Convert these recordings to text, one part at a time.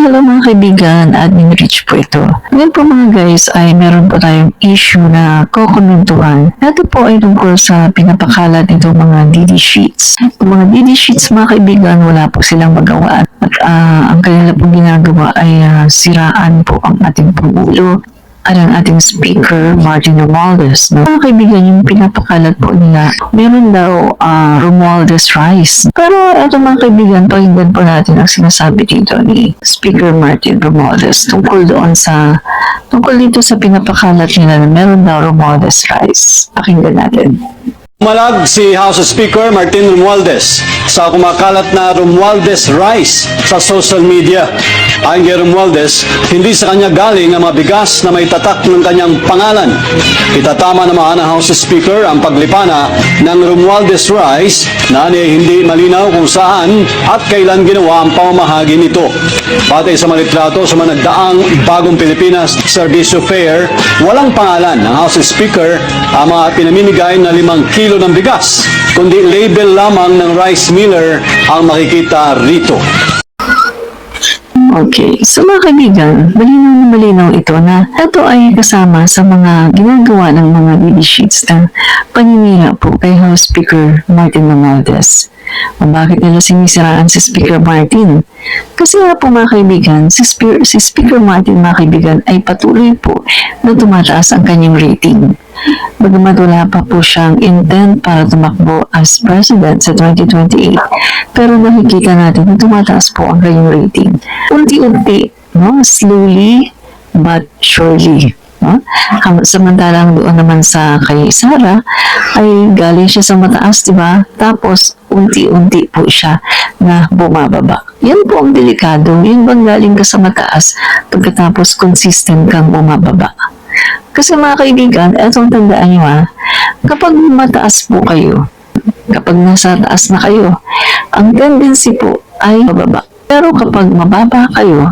Hello mga kaibigan, Admin Rich po ito. Ngayon po mga guys ay meron po tayong issue na kukumentuhan. Ito po ay tungkol sa pinapakalat nitong mga DD sheets. Yung mga DD sheets mga kaibigan, wala po silang magawa. At ang kanila pong ginagawa ay siraan po ang ating Pangulo at ang ating Speaker, Martin Romualdez. No? Mga kaibigan, yung pinapakalat po nila, meron daw Romualdez rice. Pero ito mga kaibigan, pakinggan po natin ang sinasabi dito ni Speaker Martin Romualdez tungkol dito sa pinapakalat nila na meron daw Romualdez rice. Pakinggan natin. Malag si House Speaker Martin Romualdez sa kumakalat na Romualdez rice sa social media. Ayon kay Romualdez, hindi sa kanya galing ang mga bigas na may tatak ng kanyang pangalan. Itatama naman ng House Speaker ang paglipana ng Romualdez rice na hindi malinaw kung saan at kailan ginawa ang pamamahagi nito. Batay sa malitrato sa mga nagdaang Bagong Pilipinas Servicio Fair, walang pangalan ng House Speaker ang mga pinamimigay na 5 kilo ng bigas, kundi label lamang ng rice miller ang makikita rito. Okay, so mga kaibigan, malinaw na malinaw ito na ito ay kasama sa mga ginagawa ng mga DD sheets na paninira po kay House Speaker Martin Romualdez. Bakit nila sinisiraan si Speaker Martin? Kasi nga po mga kaibigan, si Speaker Martin mga kaibigan ay patuloy po na tumataas ang kanyang rating. Bagamat wala pa po siyang intent para tumakbo as president sa 2028, pero nakikita natin na tumataas po ang kanyang rating. Unti-unti, no? Slowly but surely. No? Samantalang doon naman sa kay Sara ay galing siya sa mataas, diba? Tapos unti-unti po siya na bumababa. Yan po ang delikado. Yun bang galing ka sa mataas pagkatapos consistent kang bumababa? Kasi mga kaibigan, etong tandaan nyo kapag mataas po kayo, kapag nasa taas na kayo, ang tendency po ay mababa. Pero kapag mababa kayo,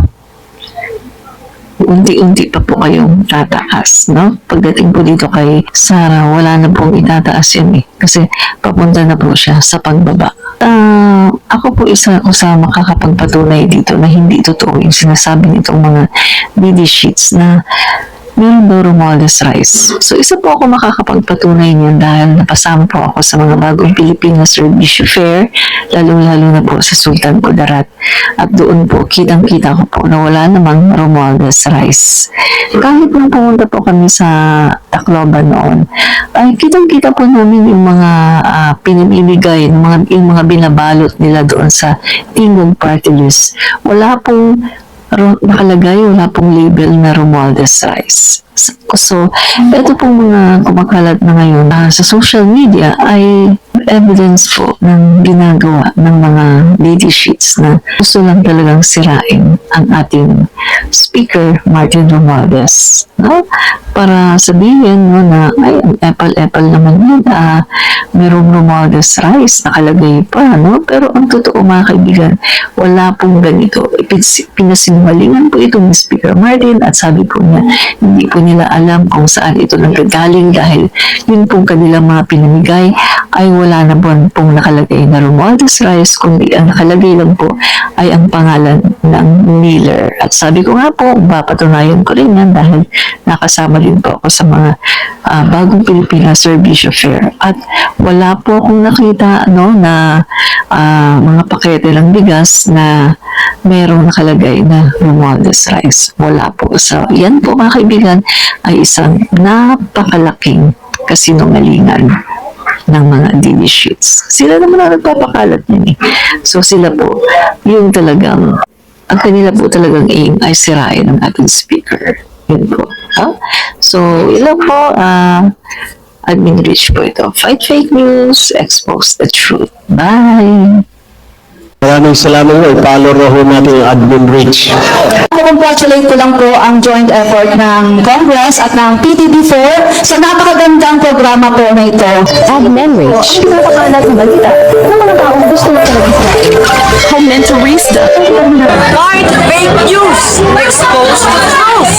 unti-unti pa po kayong tataas, no? Pagdating po dito kay Sara, wala na pong itataas yan kasi papunta na po siya sa pagbaba. Ako po isa ko sa makakapagpatunay dito na hindi totoo yung sinasabi nitong mga DD sheets na meron daw Romualdez rice. So, isa po ako makakapagpatunay niyan dahil napasama po ako sa mga Bagong Pilipinas Servicio Fair, lalo-lalo na po sa Sultan Kudarat. At doon po, kitang-kita ko po na wala namang Romualdez rice. Kahit nung pumunta po kami sa Tacloban noon, ay kitang-kita po namin yung mga pinamimigay, yung mga binabalot nila doon sa Tingog Party List. Wala pong nakalagay, wala pong label na Romualdez rice. So, ito pong mga kumakalat na ngayon sa social media ay evidence po ng ginagawa ng mga DD sheets na gusto lang talagang sirain ang ating Speaker Martin Romualdez. No? Para sabihin na ay, apple naman yun, merong Romualdez rice nakalagay pa, no? Pero ang totoo mga kaibigan, wala pong ganito. Pinasinungalingan po ito ni Speaker Martin at sabi po niya, hindi po nila alam kung saan ito nanggagaling dahil yun pong kanilang mga pinamigay ay wala na pong nakalagay na Romualdez rice, kundi ang nakalagay lang po ay ang pangalan ng miller. At sabi ko nga po, papatunayan ko rin yan dahil nakasama din po ako sa mga Bagong Pilipinas Servicio Fair. At wala po akong nakita na mga pakete ng bigas na merong nakalagay na Romualdez rice. Wala po. So, yan po mga kaibigan ay isang napakalaking kasinungalingan ng mga DD sheets. Sila naman ang nagpapakalat niyan So, sila po, yung talagang, ang kanila po talagang aim ay sirain ang ating speaker. Yun po. So, ilan po, Admin Rich po ito. Fight fake news, expose the truth. Bye! Maraming salamat po. I-follow raw natin yung Admin Rich. Congratulate ko lang po ang joint effort ng Congress at ng PTB4 sa napakagandang programa po na ito. Admin Rich. Pinapakalat ng balita ng mga taong gusto na talaga Comentarista. Fight fake news. Expose the truth.